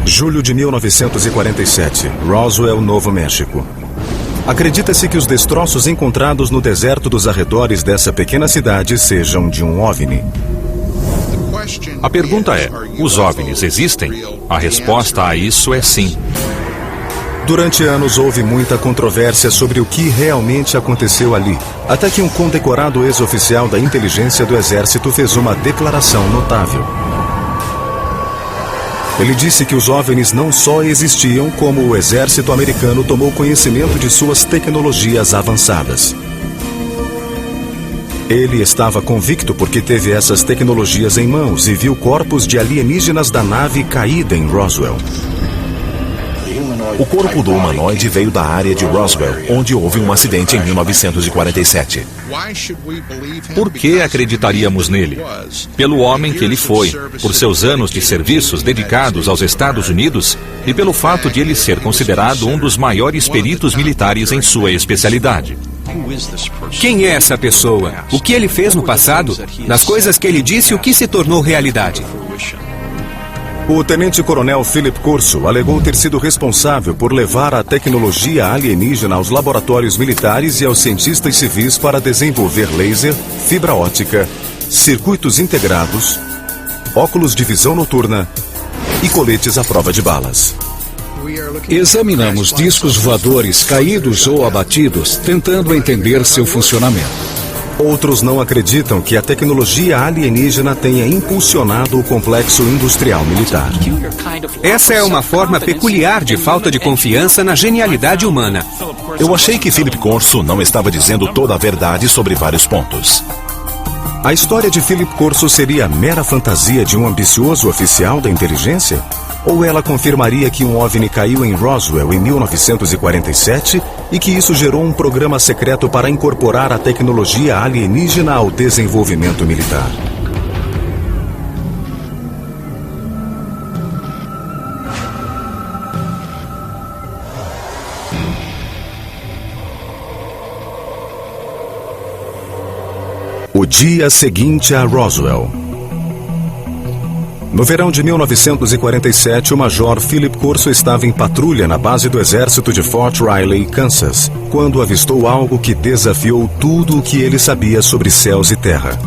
Julho de 1947, Roswell, Novo México. Acredita-se que os destroços encontrados no deserto dos arredores dessa pequena cidade sejam de um OVNI. A pergunta é: os OVNIs existem? A resposta a isso é sim. Durante anos houve muita controvérsia sobre o que realmente aconteceu ali, até que um condecorado ex-oficial da inteligência do Exército fez uma declaração notável. Ele disse que os OVNIs não só existiam, como o exército americano tomou conhecimento de suas tecnologias avançadas. Ele estava convicto porque teve essas tecnologias em mãos e viu corpos de alienígenas da nave caída em Roswell. O corpo do humanoide veio da área de Roswell, onde houve um acidente em 1947. Por que acreditaríamos nele? Pelo homem que ele foi, por seus anos de serviços dedicados aos Estados Unidos e pelo fato de ele ser considerado um dos maiores peritos militares em sua especialidade. Quem é essa pessoa? O que ele fez no passado? Das coisas que ele disse, o que se tornou realidade? O tenente-coronel Philip Corso alegou ter sido responsável por levar a tecnologia alienígena aos laboratórios militares e aos cientistas civis para desenvolver laser, fibra óptica, circuitos integrados, óculos de visão noturna e coletes à prova de balas. Examinamos discos voadores caídos ou abatidos, tentando entender seu funcionamento. Outros não acreditam que a tecnologia alienígena tenha impulsionado o complexo industrial militar. Essa é uma forma peculiar de falta de confiança na genialidade humana. Eu achei que Philip Corso não estava dizendo toda a verdade sobre vários pontos. A história de Philip Corso seria mera fantasia de um ambicioso oficial da inteligência? Ou ela confirmaria que um OVNI caiu em Roswell em 1947 e que isso gerou um programa secreto para incorporar a tecnologia alienígena ao desenvolvimento militar? O dia seguinte a Roswell. No verão de 1947, o major Philip Corso estava em patrulha na base do exército de Fort Riley, Kansas, quando avistou algo que desafiou tudo o que ele sabia sobre céus e terra.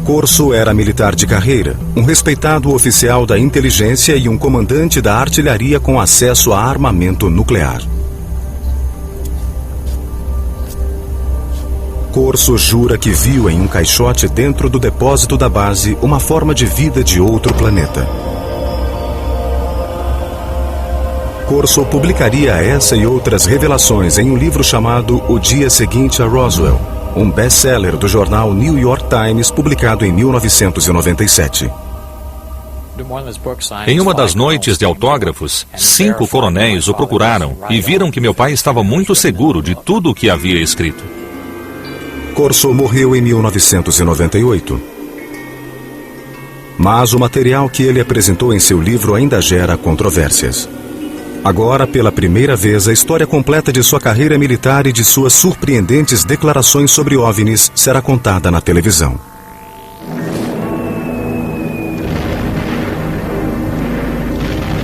Corso era militar de carreira, um respeitado oficial da inteligência e um comandante da artilharia com acesso a armamento nuclear. Corso jura que viu em um caixote dentro do depósito da base uma forma de vida de outro planeta. Corso publicaria essa e outras revelações em um livro chamado O Dia Seguinte a Roswell, um best-seller do jornal New York Times, publicado em 1997. Em uma das noites de autógrafos, 5 coronéis o procuraram e viram que meu pai estava muito seguro de tudo o que havia escrito. Corso morreu em 1998. Mas o material que ele apresentou em seu livro ainda gera controvérsias. Agora, pela primeira vez, a história completa de sua carreira militar e de suas surpreendentes declarações sobre OVNIs será contada na televisão.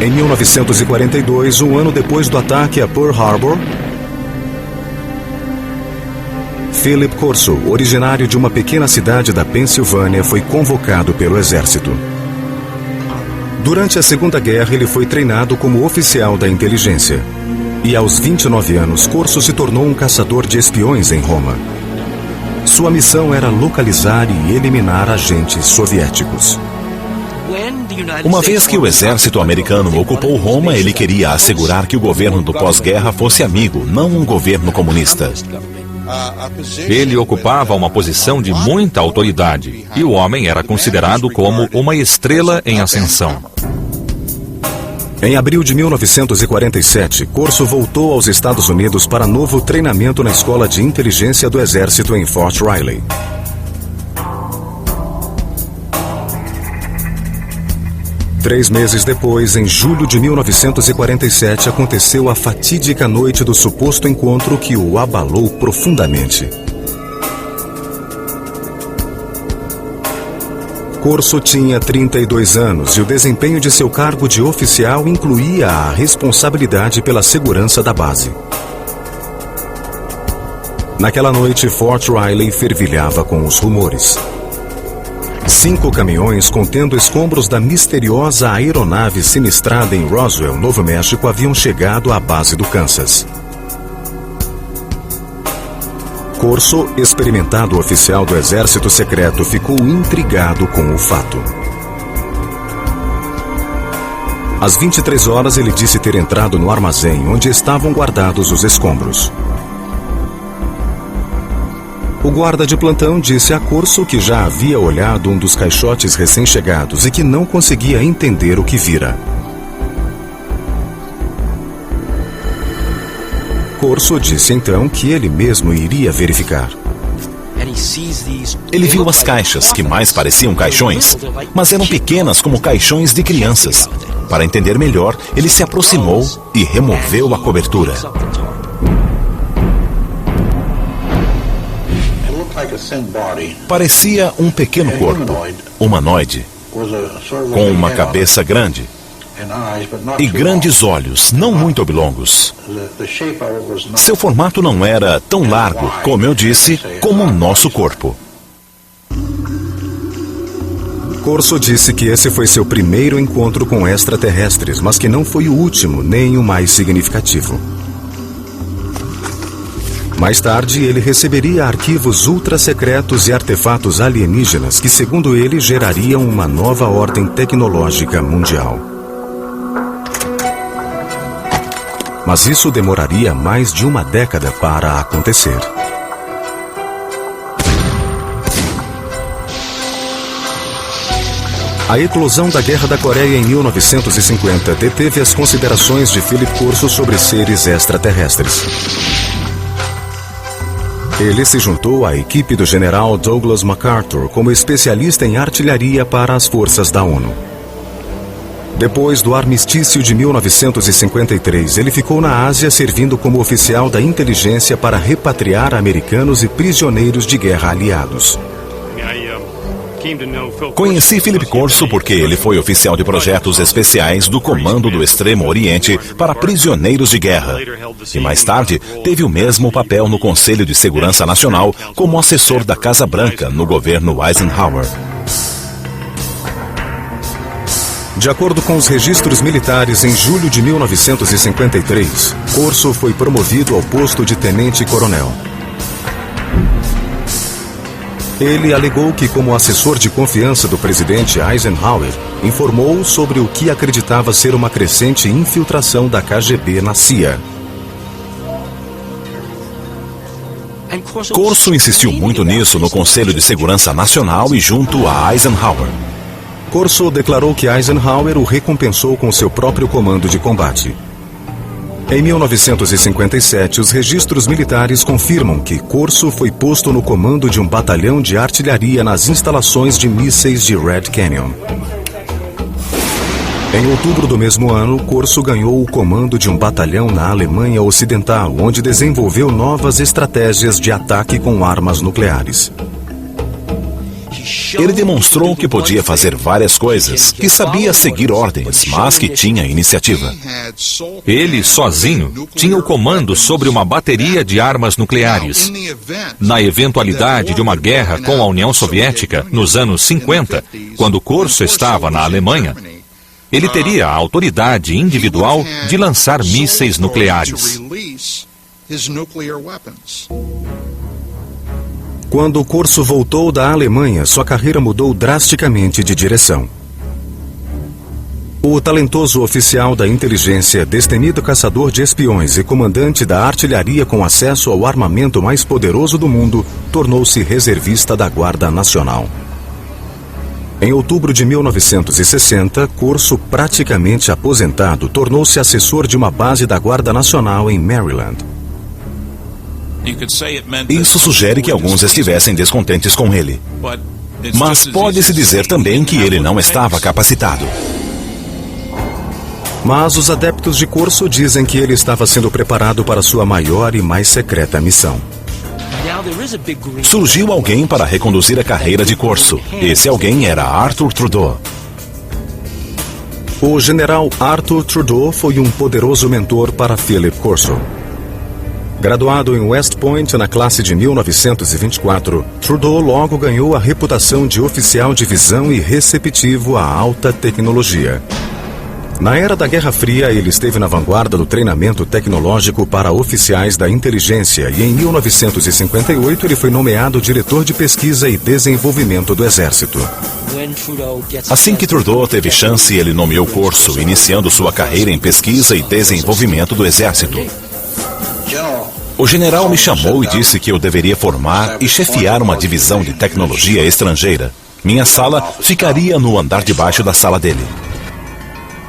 Em 1942, um ano depois do ataque a Pearl Harbor, Philip Corso, originário de uma pequena cidade da Pensilvânia, foi convocado pelo exército. Durante a Segunda Guerra, ele foi treinado como oficial da inteligência. E aos 29 anos, Corso se tornou um caçador de espiões em Roma. Sua missão era localizar e eliminar agentes soviéticos. Uma vez que o exército americano ocupou Roma, ele queria assegurar que o governo do pós-guerra fosse amigo, não um governo comunista. Ele ocupava uma posição de muita autoridade e o homem era considerado como uma estrela em ascensão. Em abril de 1947, Corso voltou aos Estados Unidos para novo treinamento na Escola de Inteligência do Exército em Fort Riley. Três meses depois, em julho de 1947, aconteceu a fatídica noite do suposto encontro que o abalou profundamente. Corso tinha 32 anos e o desempenho de seu cargo de oficial incluía a responsabilidade pela segurança da base. Naquela noite, Fort Riley fervilhava com os rumores. 5 caminhões contendo escombros da misteriosa aeronave sinistrada em Roswell, Novo México, haviam chegado à base do Kansas. Corso, experimentado oficial do Exército Secreto, ficou intrigado com o fato. Às 23 horas, ele disse ter entrado no armazém onde estavam guardados os escombros. O guarda de plantão disse a Corso que já havia olhado um dos caixotes recém-chegados e que não conseguia entender o que vira. Corso disse então que ele mesmo iria verificar. Ele viu as caixas, que mais pareciam caixões, mas eram pequenas como caixões de crianças. Para entender melhor, ele se aproximou e removeu a cobertura. Parecia um pequeno corpo, humanoide, com uma cabeça grande e grandes olhos, não muito oblongos. Seu formato não era tão largo, como eu disse, como o nosso corpo. Corso disse que esse foi seu primeiro encontro com extraterrestres, mas que não foi o último, nem o mais significativo. Mais tarde, ele receberia arquivos ultra-secretos e artefatos alienígenas que, segundo ele, gerariam uma nova ordem tecnológica mundial. Mas isso demoraria mais de uma década para acontecer. A eclosão da Guerra da Coreia em 1950 deteve as considerações de Philip Corso sobre seres extraterrestres. Ele se juntou à equipe do general Douglas MacArthur como especialista em artilharia para as forças da ONU. Depois do armistício de 1953, ele ficou na Ásia servindo como oficial da inteligência para repatriar americanos e prisioneiros de guerra aliados. Conheci Philip Corso porque ele foi oficial de projetos especiais do Comando do Extremo Oriente para prisioneiros de guerra. E mais tarde, teve o mesmo papel no Conselho de Segurança Nacional como assessor da Casa Branca no governo Eisenhower. De acordo com os registros militares, em julho de 1953, Corso foi promovido ao posto de tenente-coronel. Ele alegou que, como assessor de confiança do presidente Eisenhower, informou sobre o que acreditava ser uma crescente infiltração da KGB na CIA. Corso insistiu muito nisso no Conselho de Segurança Nacional e junto a Eisenhower. Corso declarou que Eisenhower o recompensou com seu próprio comando de combate. Em 1957, os registros militares confirmam que Corso foi posto no comando de um batalhão de artilharia nas instalações de mísseis de Red Canyon. Em outubro do mesmo ano, Corso ganhou o comando de um batalhão na Alemanha Ocidental, onde desenvolveu novas estratégias de ataque com armas nucleares. Ele demonstrou que podia fazer várias coisas, que sabia seguir ordens, mas que tinha iniciativa. Ele, sozinho, tinha o comando sobre uma bateria de armas nucleares. Na eventualidade de uma guerra com a União Soviética, nos anos 50, quando Corso estava na Alemanha, ele teria a autoridade individual de lançar mísseis nucleares. Quando Corso voltou da Alemanha, sua carreira mudou drasticamente de direção. O talentoso oficial da inteligência, destemido caçador de espiões e comandante da artilharia com acesso ao armamento mais poderoso do mundo, tornou-se reservista da Guarda Nacional. Em outubro de 1960, Corso, praticamente aposentado, tornou-se assessor de uma base da Guarda Nacional em Maryland. Isso sugere que alguns estivessem descontentes com ele. Mas pode-se dizer também que ele não estava capacitado. Mas os adeptos de Corso dizem que ele estava sendo preparado para sua maior e mais secreta missão. Surgiu alguém para reconduzir a carreira de Corso. Esse alguém era Arthur Trudeau. O general Arthur Trudeau foi um poderoso mentor para Philip Corso. Graduado em West Point na classe de 1924, Trudeau logo ganhou a reputação de oficial de visão e receptivo à alta tecnologia. Na era da Guerra Fria, ele esteve na vanguarda do treinamento tecnológico para oficiais da inteligência e em 1958 ele foi nomeado diretor de pesquisa e desenvolvimento do Exército. Assim que Trudeau teve chance, ele nomeou Corso, iniciando sua carreira em pesquisa e desenvolvimento do Exército. O general me chamou e disse que eu deveria formar e chefiar uma divisão de tecnologia estrangeira. Minha sala ficaria no andar de baixo da sala dele.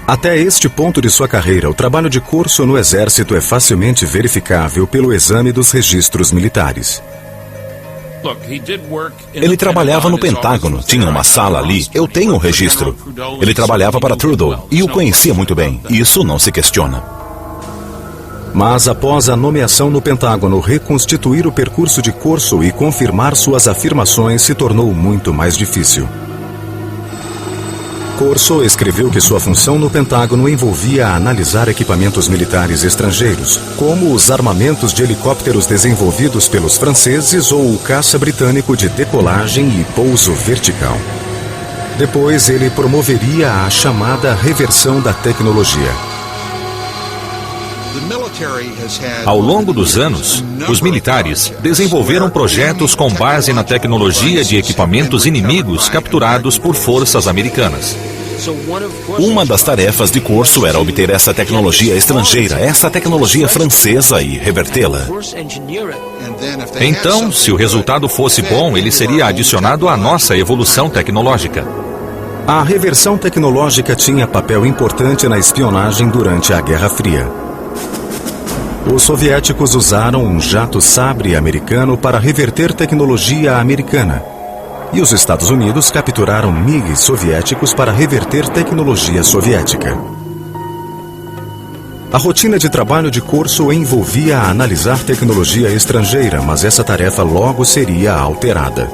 Até este ponto de sua carreira, o trabalho de Corso no Exército é facilmente verificável pelo exame dos registros militares. Ele trabalhava no Pentágono, tinha uma sala ali, eu tenho um registro. Ele trabalhava para Trudeau e o conhecia muito bem, isso não se questiona. Mas após a nomeação no Pentágono, reconstituir o percurso de Corso e confirmar suas afirmações se tornou muito mais difícil. Corso escreveu que sua função no Pentágono envolvia analisar equipamentos militares estrangeiros, como os armamentos de helicópteros desenvolvidos pelos franceses ou o caça britânico de decolagem e pouso vertical. Depois, ele promoveria a chamada reversão da tecnologia. Ao longo dos anos, os militares desenvolveram projetos com base na tecnologia de equipamentos inimigos capturados por forças americanas. Uma das tarefas de Corso era obter essa tecnologia estrangeira, essa tecnologia francesa e revertê-la. Então, se o resultado fosse bom, ele seria adicionado à nossa evolução tecnológica. A reversão tecnológica tinha papel importante na espionagem durante a Guerra Fria. Os soviéticos usaram um jato Sabre americano para reverter tecnologia americana. E os Estados Unidos capturaram MiGs soviéticos para reverter tecnologia soviética. A rotina de trabalho de Corso envolvia analisar tecnologia estrangeira, mas essa tarefa logo seria alterada.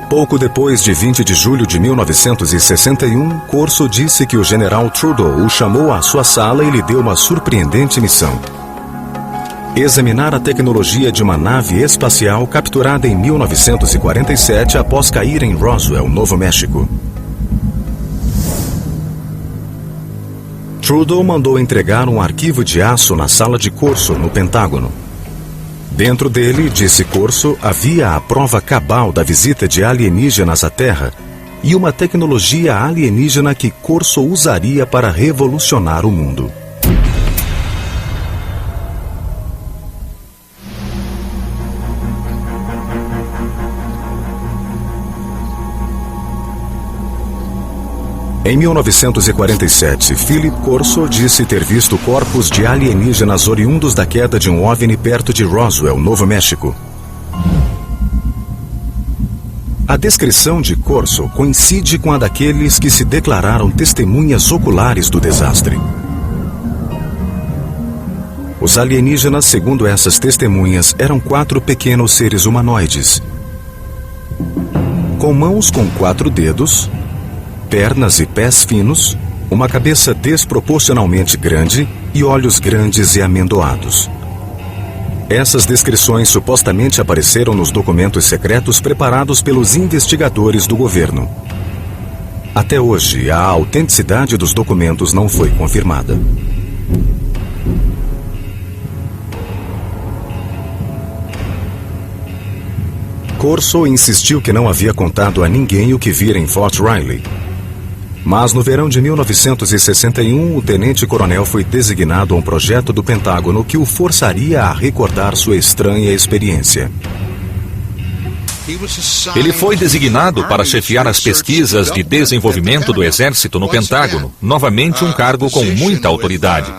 Pouco depois de 20 de julho de 1961, Corso disse que o general Trudeau o chamou à sua sala e lhe deu uma surpreendente missão: examinar a tecnologia de uma nave espacial capturada em 1947 após cair em Roswell, Novo México. Trudeau mandou entregar um arquivo de aço na sala de Corso, no Pentágono. Dentro dele, disse Corso, havia a prova cabal da visita de alienígenas à Terra e uma tecnologia alienígena que Corso usaria para revolucionar o mundo. Em 1947, Philip Corso disse ter visto corpos de alienígenas oriundos da queda de um OVNI perto de Roswell, Novo México. A descrição de Corso coincide com a daqueles que se declararam testemunhas oculares do desastre. Os alienígenas, segundo essas testemunhas, eram 4 pequenos seres humanoides, com mãos com 4 dedos, pernas e pés finos, uma cabeça desproporcionalmente grande e olhos grandes e amendoados. Essas descrições supostamente apareceram nos documentos secretos preparados pelos investigadores do governo. Até hoje, a autenticidade dos documentos não foi confirmada. Corso insistiu que não havia contado a ninguém o que vira em Fort Riley. Mas no verão de 1961, o tenente-coronel foi designado a um projeto do Pentágono que o forçaria a recordar sua estranha experiência. Ele foi designado para chefiar as pesquisas de desenvolvimento do Exército no Pentágono, novamente um cargo com muita autoridade.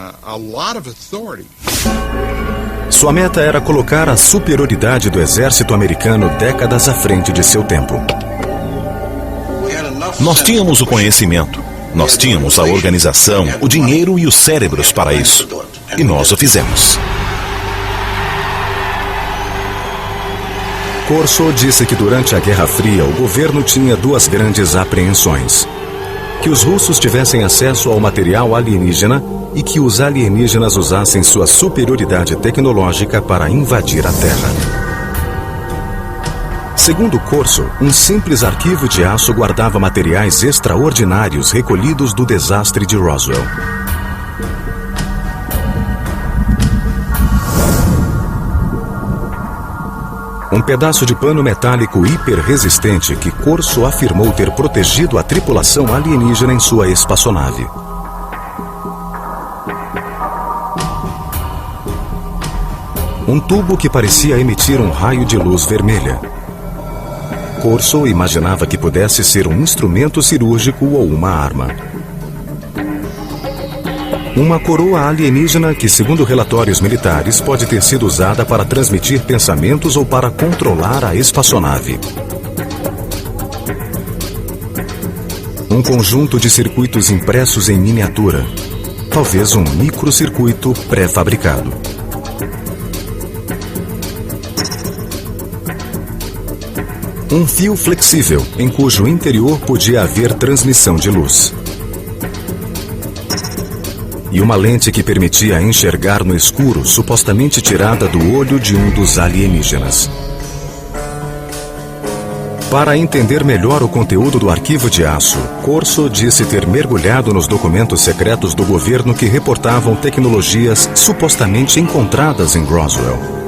Sua meta era colocar a superioridade do exército americano décadas à frente de seu tempo. Nós tínhamos o conhecimento, nós tínhamos a organização, o dinheiro e os cérebros para isso. E nós o fizemos. Corso disse que durante a Guerra Fria o governo tinha duas grandes apreensões: que os russos tivessem acesso ao material alienígena e que os alienígenas usassem sua superioridade tecnológica para invadir a Terra. Segundo Corso, um simples arquivo de aço guardava materiais extraordinários recolhidos do desastre de Roswell. Um pedaço de pano metálico hiperresistente que Corso afirmou ter protegido a tripulação alienígena em sua espaçonave. Um tubo que parecia emitir um raio de luz vermelha. Corso imaginava que pudesse ser um instrumento cirúrgico ou uma arma. Uma coroa alienígena que, segundo relatórios militares, pode ter sido usada para transmitir pensamentos ou para controlar a espaçonave. Um conjunto de circuitos impressos em miniatura. Talvez um microcircuito pré-fabricado. Um fio flexível, em cujo interior podia haver transmissão de luz. E uma lente que permitia enxergar no escuro, supostamente tirada do olho de um dos alienígenas. Para entender melhor o conteúdo do arquivo de aço, Corso disse ter mergulhado nos documentos secretos do governo que reportavam tecnologias supostamente encontradas em Roswell.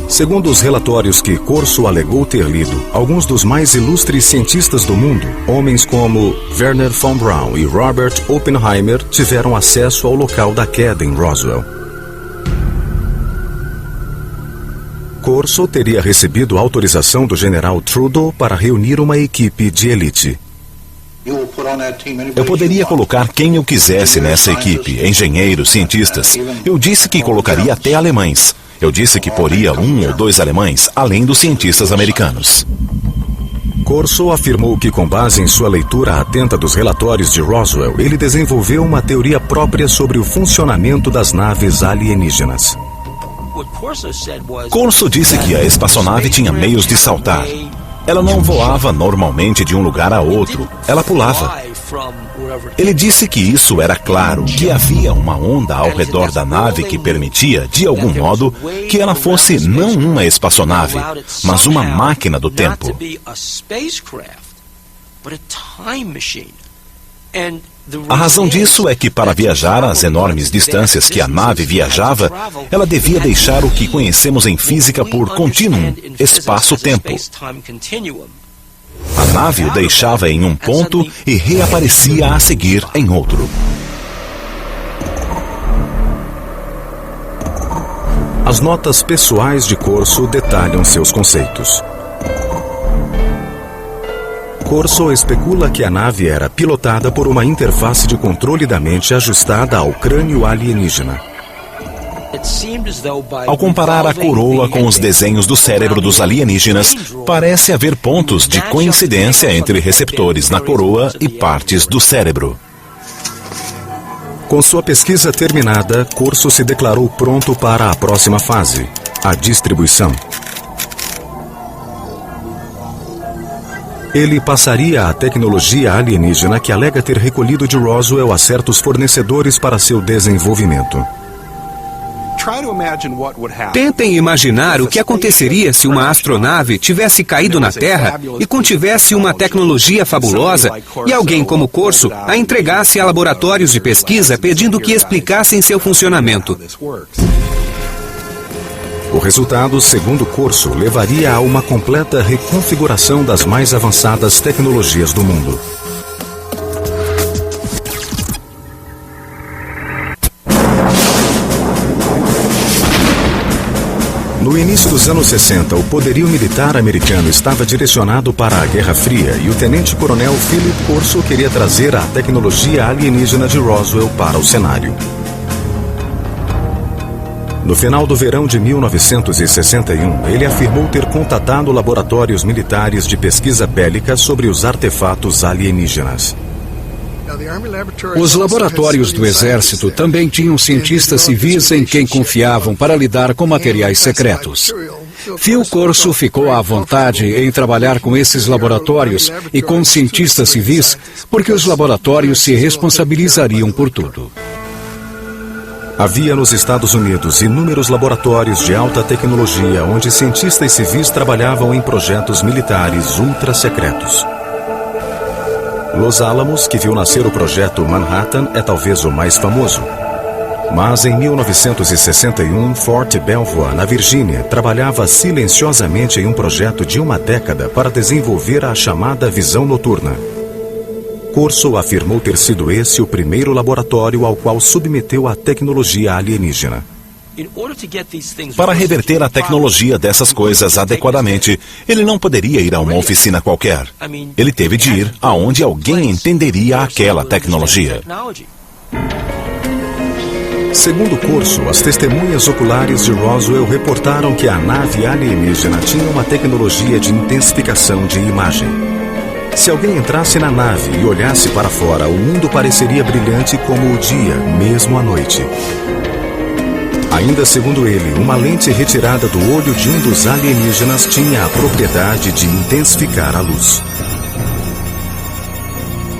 Segundo os relatórios que Corso alegou ter lido, alguns dos mais ilustres cientistas do mundo, homens como Wernher von Braun e Robert Oppenheimer, tiveram acesso ao local da queda em Roswell. Corso teria recebido autorização do general Trudeau para reunir uma equipe de elite. Eu poderia colocar quem eu quisesse nessa equipe, engenheiros, cientistas. Eu disse que colocaria até alemães. Eu disse que poria 1 ou 2 alemães, além dos cientistas americanos. Corso afirmou que, com base em sua leitura atenta dos relatórios de Roswell, ele desenvolveu uma teoria própria sobre o funcionamento das naves alienígenas. Corso disse que a espaçonave tinha meios de saltar. Ela não voava normalmente de um lugar a outro, ela pulava. Ele disse que isso era claro, que havia uma onda ao redor da nave que permitia, de algum modo, que ela fosse não uma espaçonave, mas uma máquina do tempo. A razão disso é que, para viajar às enormes distâncias que a nave viajava, ela devia deixar o que conhecemos em física por contínuo, espaço-tempo. A nave o deixava em um ponto e reaparecia a seguir em outro. As notas pessoais de Corso detalham seus conceitos. Corso especula que a nave era pilotada por uma interface de controle da mente ajustada ao crânio alienígena. Ao comparar a coroa com os desenhos do cérebro dos alienígenas, parece haver pontos de coincidência entre receptores na coroa e partes do cérebro. Com sua pesquisa terminada, Corso se declarou pronto para a próxima fase, a distribuição. Ele passaria a tecnologia alienígena que alega ter recolhido de Roswell a certos fornecedores para seu desenvolvimento. Tentem imaginar o que aconteceria se uma astronave tivesse caído na Terra e contivesse uma tecnologia fabulosa e alguém como Corso a entregasse a laboratórios de pesquisa pedindo que explicassem seu funcionamento. O resultado, segundo Corso, levaria a uma completa reconfiguração das mais avançadas tecnologias do mundo. No início dos anos 60, o poderio militar americano estava direcionado para a Guerra Fria e o tenente-coronel Philip Corso queria trazer a tecnologia alienígena de Roswell para o cenário. No final do verão de 1961, ele afirmou ter contatado laboratórios militares de pesquisa bélica sobre os artefatos alienígenas. Os laboratórios do Exército também tinham cientistas civis em quem confiavam para lidar com materiais secretos. Phil Corso ficou à vontade em trabalhar com esses laboratórios e com cientistas civis, porque os laboratórios se responsabilizariam por tudo. Havia nos Estados Unidos inúmeros laboratórios de alta tecnologia onde cientistas civis trabalhavam em projetos militares ultra secretos. Los Alamos, que viu nascer o projeto Manhattan, é talvez o mais famoso. Mas em 1961, Fort Belvoir, na Virgínia, trabalhava silenciosamente em um projeto de uma década para desenvolver a chamada visão noturna. Corso afirmou ter sido esse o primeiro laboratório ao qual submeteu a tecnologia alienígena. Para reverter a tecnologia dessas coisas adequadamente, ele não poderia ir a uma oficina qualquer. Ele teve de ir aonde alguém entenderia aquela tecnologia. Segundo Corso, as testemunhas oculares de Roswell reportaram que a nave alienígena tinha uma tecnologia de intensificação de imagem. Se alguém entrasse na nave e olhasse para fora, o mundo pareceria brilhante como o dia, mesmo à noite. Ainda segundo ele, uma lente retirada do olho de um dos alienígenas tinha a propriedade de intensificar a luz.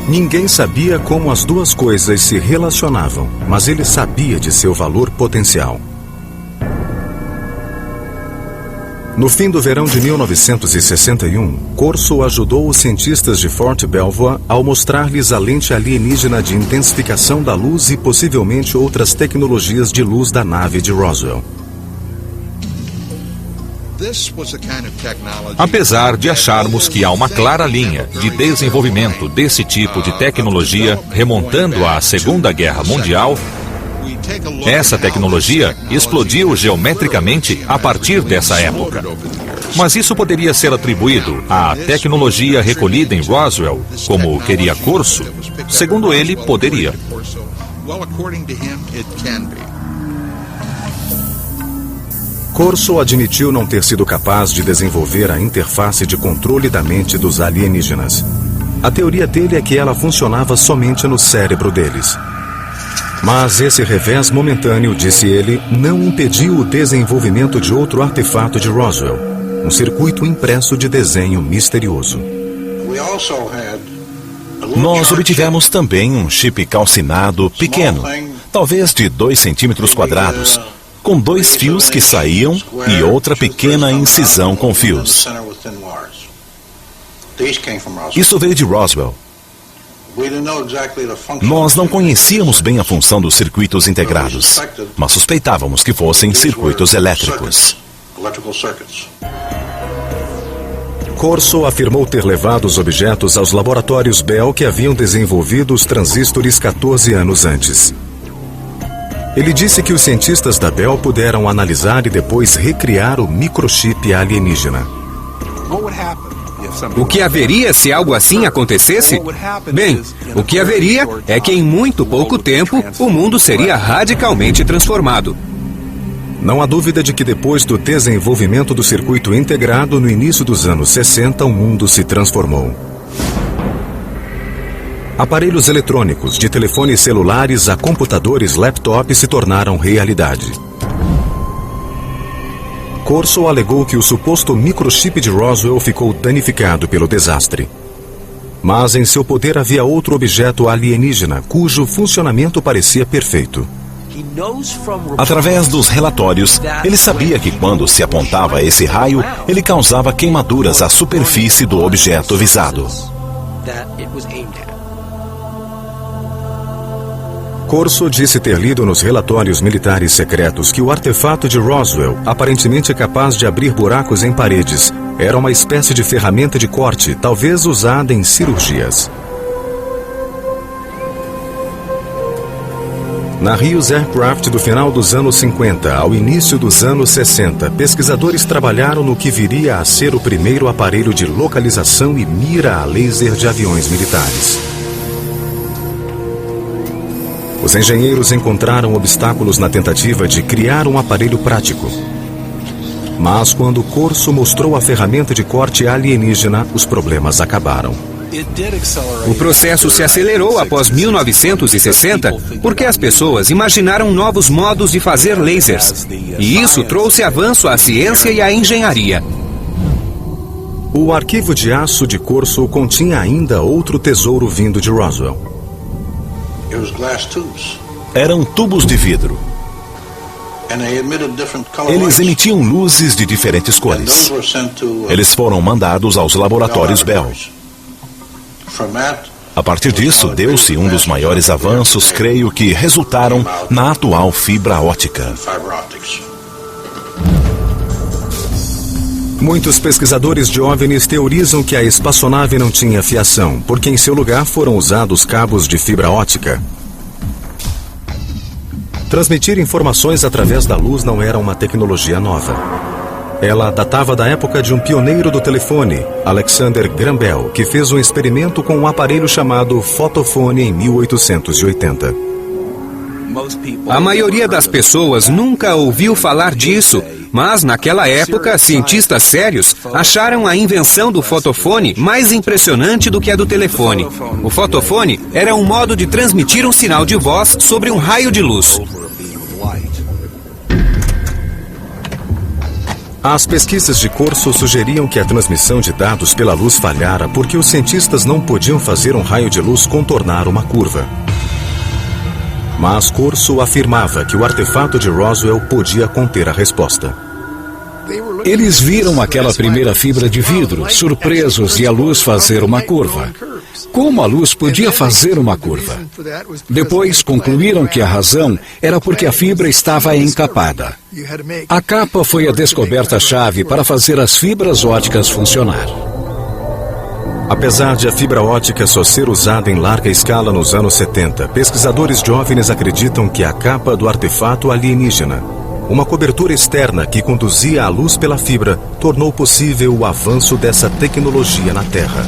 Ninguém sabia como as duas coisas se relacionavam, mas ele sabia de seu valor potencial. No fim do verão de 1961, Corso ajudou os cientistas de Fort Belvoir ao mostrar-lhes a lente alienígena de intensificação da luz e possivelmente outras tecnologias de luz da nave de Roswell. Apesar de acharmos que há uma clara linha de desenvolvimento desse tipo de tecnologia remontando à Segunda Guerra Mundial, essa tecnologia explodiu geometricamente a partir dessa época. Mas isso poderia ser atribuído à tecnologia recolhida em Roswell, como queria Corso? Segundo ele, poderia. Corso admitiu não ter sido capaz de desenvolver a interface de controle da mente dos alienígenas. A teoria dele é que ela funcionava somente no cérebro deles. Mas esse revés momentâneo, disse ele, não impediu o desenvolvimento de outro artefato de Roswell, um circuito impresso de desenho misterioso. Nós obtivemos também um chip calcinado pequeno, talvez de 2 centímetros quadrados, com 2 fios que saíam e outra pequena incisão com fios. Isso veio de Roswell. Nós não conhecíamos bem a função dos circuitos integrados, mas suspeitávamos que fossem circuitos elétricos. Corso afirmou ter levado os objetos aos laboratórios Bell que haviam desenvolvido os transistores 14 anos antes. Ele disse que os cientistas da Bell puderam analisar e depois recriar o microchip alienígena. O que haveria se algo assim acontecesse? Bem, o que haveria é que em muito pouco tempo o mundo seria radicalmente transformado. Não há dúvida de que depois do desenvolvimento do circuito integrado no início dos anos 60, o mundo se transformou. Aparelhos eletrônicos, de telefones celulares a computadores laptop se tornaram realidade. Corso alegou que o suposto microchip de Roswell ficou danificado pelo desastre. Mas em seu poder havia outro objeto alienígena, cujo funcionamento parecia perfeito. Através dos relatórios, ele sabia que quando se apontava esse raio, ele causava queimaduras à superfície do objeto visado. Corso disse ter lido nos relatórios militares secretos que o artefato de Roswell, aparentemente capaz de abrir buracos em paredes, era uma espécie de ferramenta de corte, talvez usada em cirurgias. Na Hughes Aircraft do final dos anos 50 ao início dos anos 60, pesquisadores trabalharam no que viria a ser o primeiro aparelho de localização e mira a laser de aviões militares. Os engenheiros encontraram obstáculos na tentativa de criar um aparelho prático. Mas quando Corso mostrou a ferramenta de corte alienígena, os problemas acabaram. O processo se acelerou após 1960 porque as pessoas imaginaram novos modos de fazer lasers. E isso trouxe avanço à ciência e à engenharia. O arquivo de aço de Corso continha ainda outro tesouro vindo de Roswell. Eram tubos de vidro. Eles emitiam luzes de diferentes cores. Eles foram mandados aos laboratórios Bell. A partir disso, deu-se um dos maiores avanços, creio que resultaram na atual fibra óptica. Muitos pesquisadores de OVNIs teorizam que a espaçonave não tinha fiação, porque em seu lugar foram usados cabos de fibra óptica. Transmitir informações através da luz não era uma tecnologia nova. Ela datava da época de um pioneiro do telefone, Alexander Graham Bell, que fez um experimento com um aparelho chamado fotofone em 1880. A maioria das pessoas nunca ouviu falar disso, mas naquela época, cientistas sérios acharam a invenção do fotofone mais impressionante do que a do telefone. O fotofone era um modo de transmitir um sinal de voz sobre um raio de luz. As pesquisas de Corso sugeriam que a transmissão de dados pela luz falhara porque os cientistas não podiam fazer um raio de luz contornar uma curva. Mas Corso afirmava que o artefato de Roswell podia conter a resposta. Eles viram aquela primeira fibra de vidro, surpresos de a luz fazer uma curva. Como a luz podia fazer uma curva? Depois concluíram que a razão era porque a fibra estava encapada. A capa foi a descoberta-chave para fazer as fibras ópticas funcionar. Apesar de a fibra óptica só ser usada em larga escala nos anos 70, pesquisadores de OVNIs acreditam que a capa do artefato alienígena, uma cobertura externa que conduzia a luz pela fibra, tornou possível o avanço dessa tecnologia na Terra.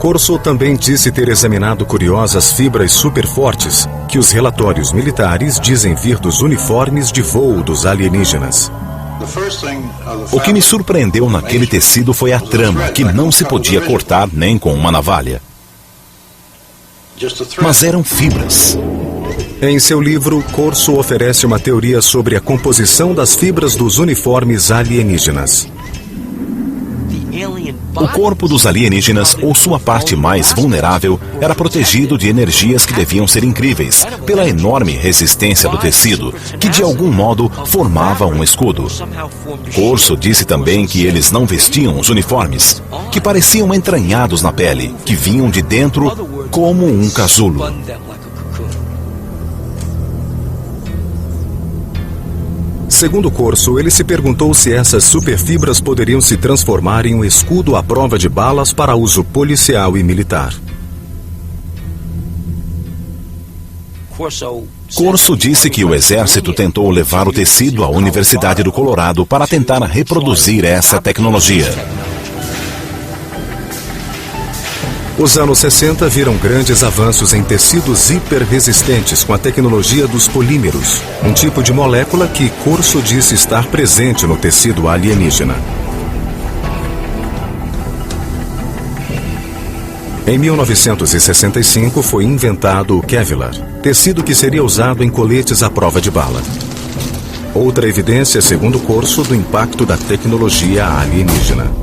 Corso também disse ter examinado curiosas fibras superfortes que os relatórios militares dizem vir dos uniformes de voo dos alienígenas. O que me surpreendeu naquele tecido foi a trama, que não se podia cortar nem com uma navalha. Mas eram fibras. Em seu livro, Corso oferece uma teoria sobre a composição das fibras dos uniformes alienígenas. O corpo dos alienígenas, ou sua parte mais vulnerável, era protegido de energias que deviam ser incríveis, pela enorme resistência do tecido, que de algum modo formava um escudo. Corso disse também que eles não vestiam os uniformes, que pareciam entranhados na pele, que vinham de dentro como um casulo. Segundo Corso, ele se perguntou se essas superfibras poderiam se transformar em um escudo à prova de balas para uso policial e militar. Corso disse que o exército tentou levar o tecido à Universidade do Colorado para tentar reproduzir essa tecnologia. Os anos 60 viram grandes avanços em tecidos hiperresistentes com a tecnologia dos polímeros, um tipo de molécula que Corso disse estar presente no tecido alienígena. Em 1965 foi inventado o Kevlar, tecido que seria usado em coletes à prova de bala. Outra evidência, segundo Corso, do impacto da tecnologia alienígena.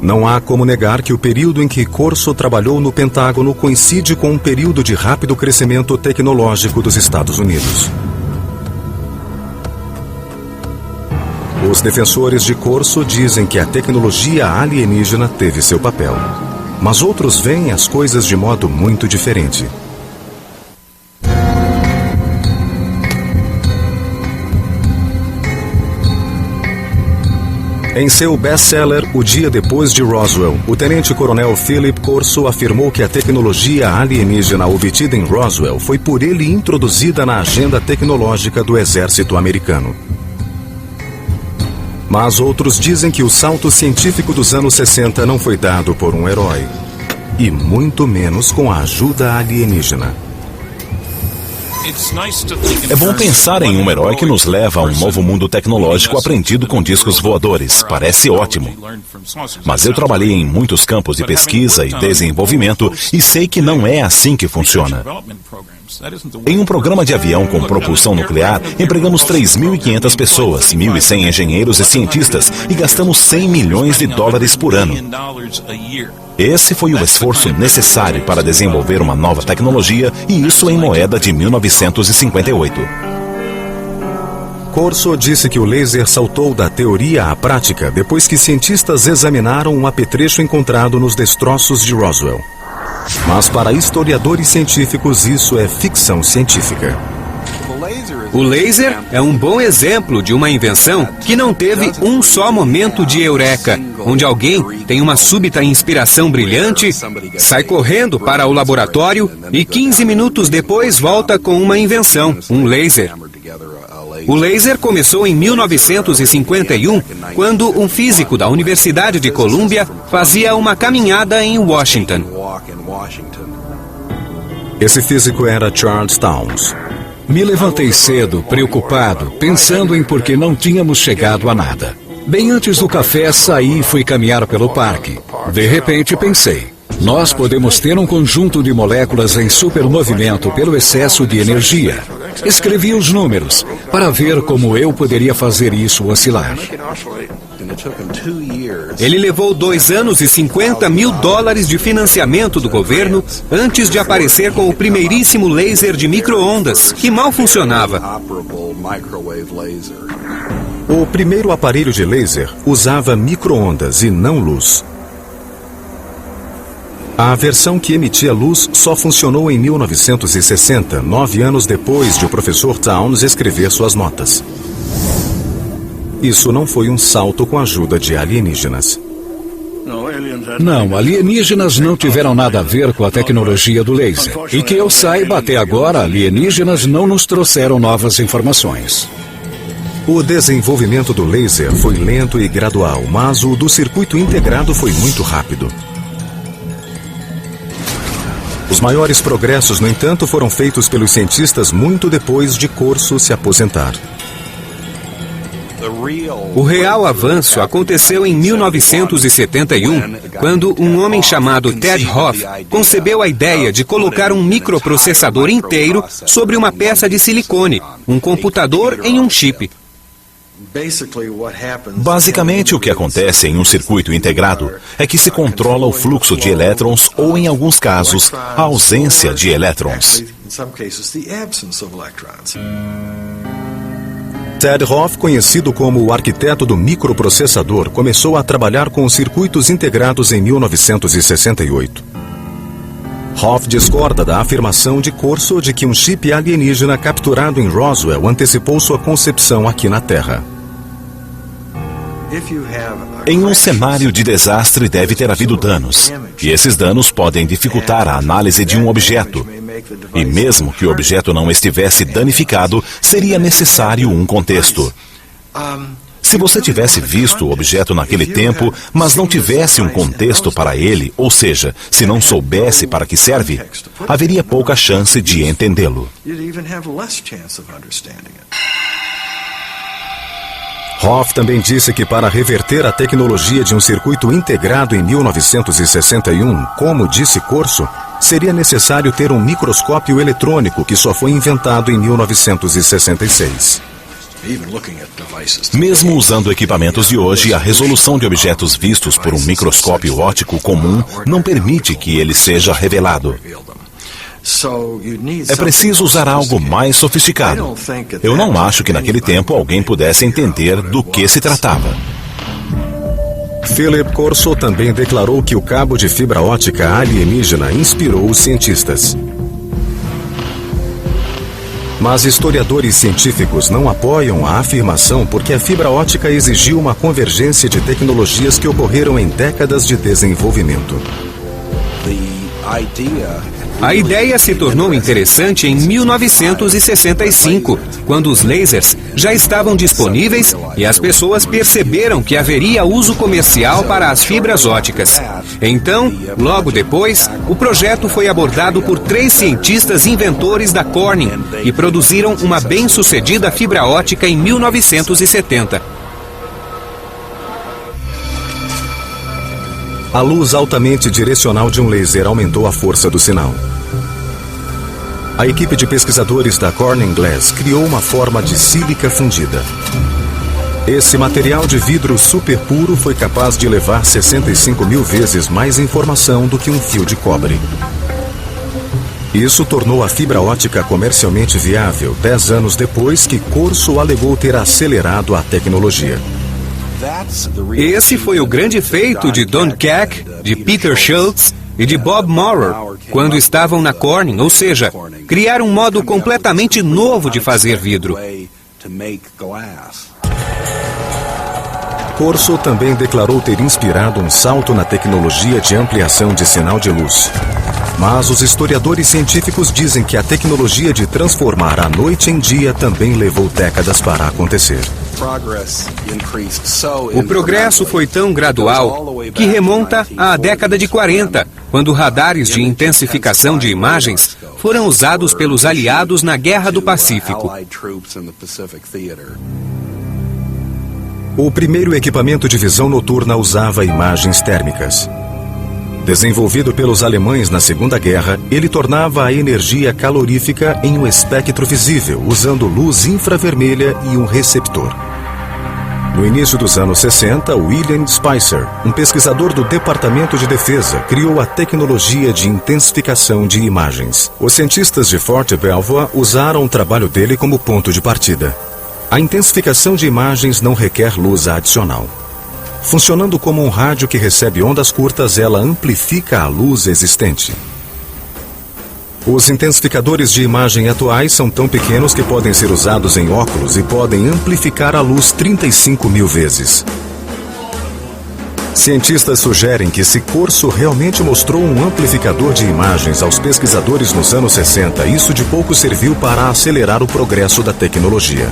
Não há como negar que o período em que Corso trabalhou no Pentágono coincide com um período de rápido crescimento tecnológico dos Estados Unidos. Os defensores de Corso dizem que a tecnologia alienígena teve seu papel, mas outros veem as coisas de modo muito diferente. Em seu best-seller, O Dia Depois de Roswell, o tenente-coronel Philip Corso afirmou que a tecnologia alienígena obtida em Roswell foi por ele introduzida na agenda tecnológica do exército americano. Mas outros dizem que o salto científico dos anos 60 não foi dado por um herói, e muito menos com a ajuda alienígena. É bom pensar em um herói que nos leva a um novo mundo tecnológico aprendido com discos voadores. Parece ótimo. Mas eu trabalhei em muitos campos de pesquisa e desenvolvimento e sei que não é assim que funciona. Em um programa de avião com propulsão nuclear, empregamos 3.500 pessoas, 1.100 engenheiros e cientistas e gastamos $100 milhões por ano. Esse foi o esforço necessário para desenvolver uma nova tecnologia, e isso em moeda de 1958. Corso disse que o laser saltou da teoria à prática depois que cientistas examinaram um apetrecho encontrado nos destroços de Roswell. Mas para historiadores científicos isso é ficção científica. O laser é um bom exemplo de uma invenção que não teve um só momento de eureka, onde alguém tem uma súbita inspiração brilhante, sai correndo para o laboratório e 15 minutos depois volta com uma invenção, um laser. O laser começou em 1951, quando um físico da Universidade de Colômbia fazia uma caminhada em Washington. Esse físico era Charles Townes. Me levantei cedo, preocupado, pensando em por que não tínhamos chegado a nada. Bem antes do café, saí e fui caminhar pelo parque. De repente, pensei, nós podemos ter um conjunto de moléculas em supermovimento pelo excesso de energia. Escrevi os números para ver como eu poderia fazer isso oscilar. Ele levou 2 anos e $50 mil de financiamento do governo antes de aparecer com o primeiríssimo laser de micro-ondas, que mal funcionava. O primeiro aparelho de laser usava micro-ondas e não luz. A versão que emitia luz só funcionou em 1960, 9 anos depois de o professor Townes escrever suas notas. Isso não foi um salto com a ajuda de alienígenas. Não, alienígenas não tiveram nada a ver com a tecnologia do laser. E que eu saiba, até agora, alienígenas não nos trouxeram novas informações. O desenvolvimento do laser foi lento e gradual, mas o do circuito integrado foi muito rápido. Os maiores progressos, no entanto, foram feitos pelos cientistas muito depois de Corso se aposentar. O real avanço aconteceu em 1971, quando um homem chamado Ted Hoff concebeu a ideia de colocar um microprocessador inteiro sobre uma peça de silicone, um computador em um chip. Basicamente, o que acontece em um circuito integrado é que se controla o fluxo de elétrons ou, em alguns casos, a ausência de elétrons. Ted Hoff, conhecido como o arquiteto do microprocessador, começou a trabalhar com circuitos integrados em 1968. Hoff discorda da afirmação de Corso de que um chip alienígena capturado em Roswell antecipou sua concepção aqui na Terra. Em um cenário de desastre deve ter havido danos, e esses danos podem dificultar a análise de um objeto. E mesmo que o objeto não estivesse danificado, seria necessário um contexto. Se você tivesse visto o objeto naquele tempo, mas não tivesse um contexto para ele, ou seja, se não soubesse para que serve, haveria pouca chance de entendê-lo. Hoff também disse que para reverter a tecnologia de um circuito integrado em 1961, como disse Corso, seria necessário ter um microscópio eletrônico que só foi inventado em 1966. Mesmo usando equipamentos de hoje, a resolução de objetos vistos por um microscópio óptico comum não permite que ele seja revelado. É preciso usar algo mais sofisticado. Eu não acho que naquele tempo alguém pudesse entender do que se tratava. Philip Corso também declarou que o cabo de fibra óptica alienígena inspirou os cientistas. Mas historiadores científicos não apoiam a afirmação porque a fibra óptica exigiu uma convergência de tecnologias que ocorreram em décadas de desenvolvimento. A ideia se tornou interessante em 1965, quando os lasers já estavam disponíveis e as pessoas perceberam que haveria uso comercial para as fibras ópticas. Então, logo depois, o projeto foi abordado por 3 cientistas inventores da Corning e produziram uma bem-sucedida fibra óptica em 1970. A luz altamente direcional de um laser aumentou a força do sinal. A equipe de pesquisadores da Corning Glass criou uma forma de sílica fundida. Esse material de vidro super puro foi capaz de levar 65.000 vezes mais informação do que um fio de cobre. Isso tornou a fibra óptica comercialmente viável 10 anos depois que Corso alegou ter acelerado a tecnologia. Esse foi o grande feito de Don Keck, de Peter Schultz e de Bob Maurer, quando estavam na Corning, ou seja, criar um modo completamente novo de fazer vidro. Corso também declarou ter inspirado um salto na tecnologia de ampliação de sinal de luz. Mas os historiadores científicos dizem que a tecnologia de transformar a noite em dia também levou décadas para acontecer. O progresso foi tão gradual que remonta à década de 40, quando radares de intensificação de imagens foram usados pelos aliados na Guerra do Pacífico. O primeiro equipamento de visão noturna usava imagens térmicas. Desenvolvido pelos alemães na Segunda Guerra, ele tornava a energia calorífica em um espectro visível, usando luz infravermelha e um receptor. No início dos anos 60, William Spicer, um pesquisador do Departamento de Defesa, criou a tecnologia de intensificação de imagens. Os cientistas de Fort Belvoir usaram o trabalho dele como ponto de partida. A intensificação de imagens não requer luz adicional. Funcionando como um rádio que recebe ondas curtas, ela amplifica a luz existente. Os intensificadores de imagem atuais são tão pequenos que podem ser usados em óculos e podem amplificar a luz 35.000 vezes. Cientistas sugerem que se Corso realmente mostrou um amplificador de imagens aos pesquisadores nos anos 60, isso de pouco serviu para acelerar o progresso da tecnologia.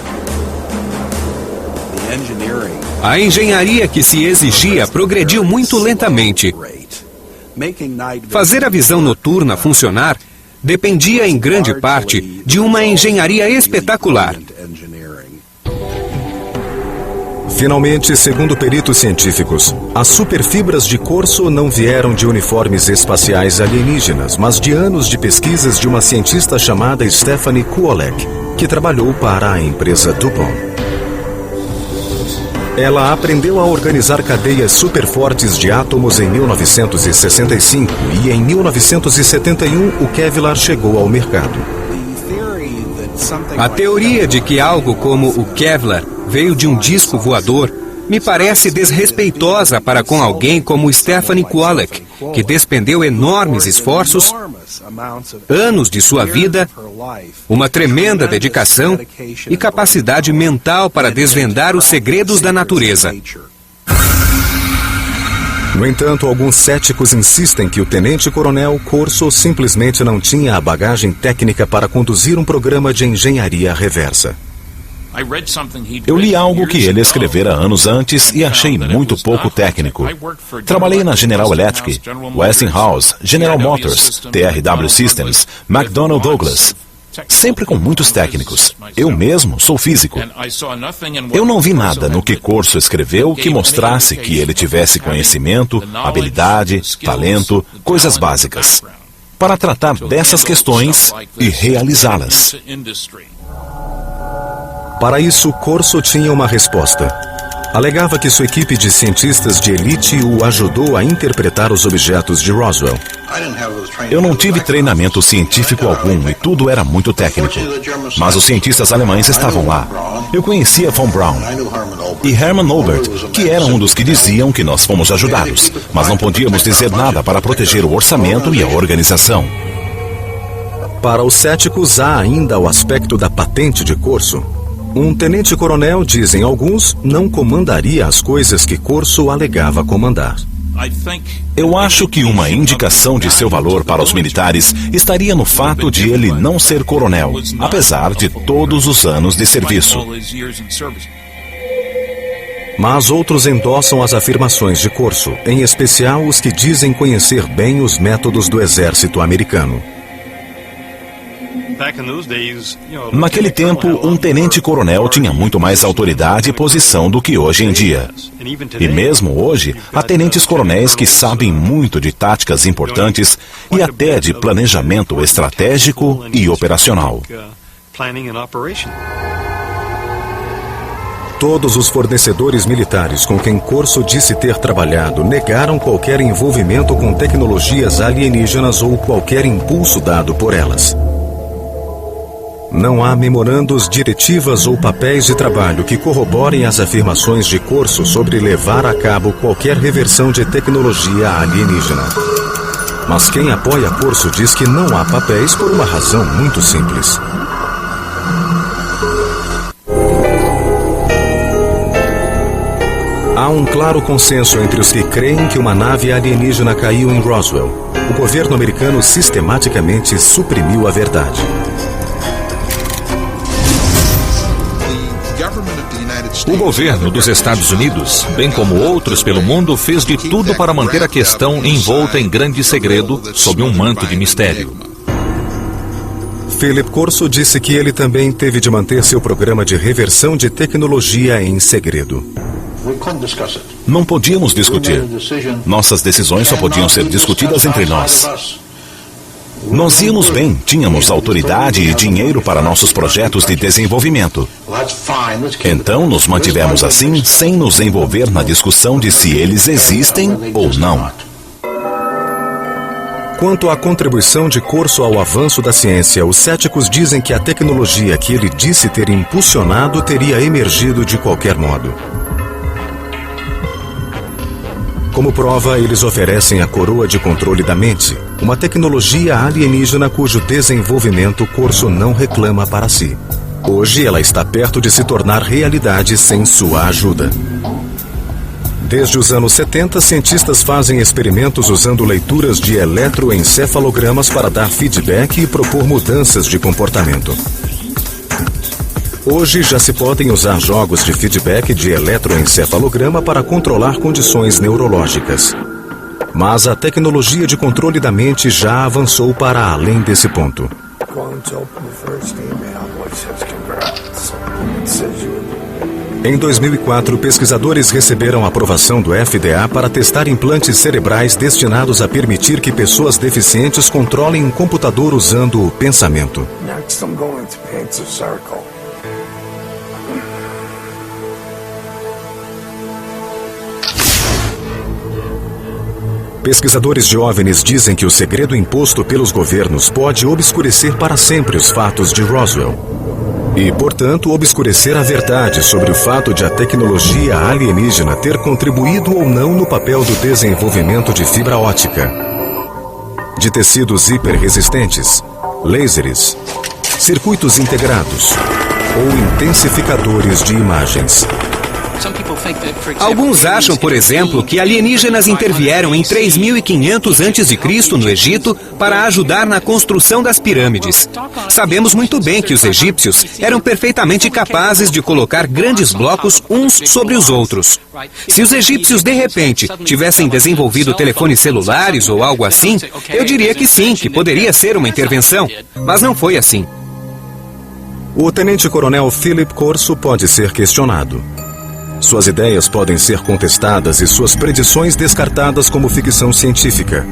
A engenharia que se exigia progrediu muito lentamente. Fazer a visão noturna funcionar dependia em grande parte de uma engenharia espetacular. Finalmente, segundo peritos científicos, as superfibras de Corso não vieram de uniformes espaciais alienígenas, mas de anos de pesquisas de uma cientista chamada Stephanie Kuolek, que trabalhou para a empresa DuPont. Ela aprendeu a organizar cadeias superfortes de átomos em 1965 e em 1971 o Kevlar chegou ao mercado. A teoria de que algo como o Kevlar veio de um disco voador me parece desrespeitosa para com alguém como Stephanie Kuolek, que despendeu enormes esforços, anos de sua vida, uma tremenda dedicação e capacidade mental para desvendar os segredos da natureza. No entanto, alguns céticos insistem que o tenente-coronel Corso simplesmente não tinha a bagagem técnica para conduzir um programa de engenharia reversa. Eu li algo que ele escrevera anos antes e achei muito pouco técnico. Trabalhei na General Electric, Westinghouse, General Motors, TRW Systems, McDonnell Douglas. Sempre com muitos técnicos. Eu mesmo sou físico. Eu não vi nada no que Corso escreveu que mostrasse que ele tivesse conhecimento, habilidade, talento, coisas básicas, para tratar dessas questões e realizá-las. Para isso, Corso tinha uma resposta. Alegava que sua equipe de cientistas de elite o ajudou a interpretar os objetos de Roswell. Eu não tive treinamento científico algum e tudo era muito técnico. Mas os cientistas alemães estavam lá. Eu conhecia von Braun e Hermann Oberth, que era um dos que diziam que nós fomos ajudados, mas não podíamos dizer nada para proteger o orçamento e a organização. Para os céticos, há ainda o aspecto da patente de Corso. Um tenente-coronel, dizem alguns, não comandaria as coisas que Corso alegava comandar. Eu acho que uma indicação de seu valor para os militares estaria no fato de ele não ser coronel, apesar de todos os anos de serviço. Mas outros endossam as afirmações de Corso, em especial os que dizem conhecer bem os métodos do exército americano. Naquele tempo, um tenente-coronel tinha muito mais autoridade e posição do que hoje em dia. E mesmo hoje, há tenentes-coronéis que sabem muito de táticas importantes e até de planejamento estratégico e operacional. Todos os fornecedores militares com quem Corso disse ter trabalhado negaram qualquer envolvimento com tecnologias alienígenas ou qualquer impulso dado por elas. Não há memorandos, diretivas ou papéis de trabalho que corroborem as afirmações de Corso sobre levar a cabo qualquer reversão de tecnologia alienígena. Mas quem apoia Corso diz que não há papéis por uma razão muito simples. Há um claro consenso entre os que creem que uma nave alienígena caiu em Roswell. O governo americano sistematicamente suprimiu a verdade. O governo dos Estados Unidos, bem como outros pelo mundo, fez de tudo para manter a questão envolta em grande segredo, sob um manto de mistério. Philip Corso disse que ele também teve de manter seu programa de reversão de tecnologia em segredo. Não podíamos discutir. Nossas decisões só podiam ser discutidas entre nós. Nós íamos bem, tínhamos autoridade e dinheiro para nossos projetos de desenvolvimento. Então nos mantivemos assim, sem nos envolver na discussão de se eles existem ou não. Quanto à contribuição de Corso ao avanço da ciência, os céticos dizem que a tecnologia que ele disse ter impulsionado teria emergido de qualquer modo. Como prova, eles oferecem a coroa de controle da mente, uma tecnologia alienígena cujo desenvolvimento Corso não reclama para si. Hoje ela está perto de se tornar realidade sem sua ajuda. Desde os anos 70, cientistas fazem experimentos usando leituras de eletroencefalogramas para dar feedback e propor mudanças de comportamento. Hoje já se podem usar jogos de feedback de eletroencefalograma para controlar condições neurológicas. Mas a tecnologia de controle da mente já avançou para além desse ponto. Em 2004, pesquisadores receberam aprovação do FDA para testar implantes cerebrais destinados a permitir que pessoas deficientes controlem um computador usando o pensamento. Pesquisadores de OVNIs dizem que o segredo imposto pelos governos pode obscurecer para sempre os fatos de Roswell. E, portanto, obscurecer a verdade sobre o fato de a tecnologia alienígena ter contribuído ou não no papel do desenvolvimento de fibra óptica, de tecidos hiperresistentes, lasers, circuitos integrados ou intensificadores de imagens. Alguns acham, por exemplo, que alienígenas intervieram em 3500 a.C. no Egito para ajudar na construção das pirâmides. Sabemos muito bem que os egípcios eram perfeitamente capazes de colocar grandes blocos uns sobre os outros. Se os egípcios, de repente, tivessem desenvolvido telefones celulares ou algo assim, eu diria que sim, que poderia ser uma intervenção. Mas não foi assim. O tenente-coronel Philip Corso pode ser questionado. Suas ideias podem ser contestadas e suas predições descartadas como ficção científica.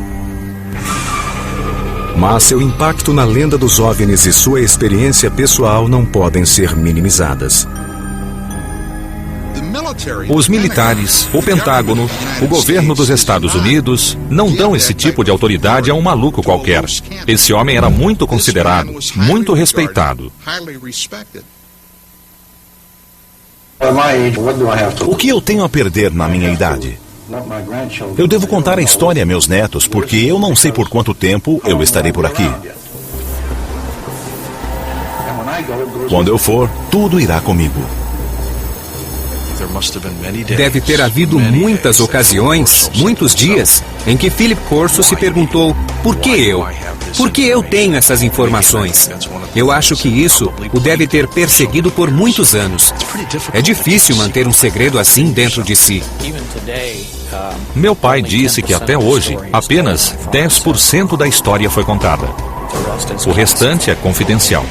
Mas seu impacto na lenda dos OVNIs e sua experiência pessoal não podem ser minimizadas. Os militares, o Pentágono, o governo dos Estados Unidos não dão esse tipo de autoridade a um maluco qualquer. Esse homem era muito considerado, muito respeitado. O que eu tenho a perder na minha idade? Eu devo contar a história a meus netos, porque eu não sei por quanto tempo eu estarei por aqui. Quando eu for, tudo irá comigo. Deve ter havido muitas ocasiões, muitos dias, em que Philip Corso se perguntou: por que eu? Por que eu tenho essas informações? Eu acho que isso o deve ter perseguido por muitos anos. É difícil manter um segredo assim dentro de si. Meu pai disse que até hoje apenas 10% da história foi contada. O restante é confidencial.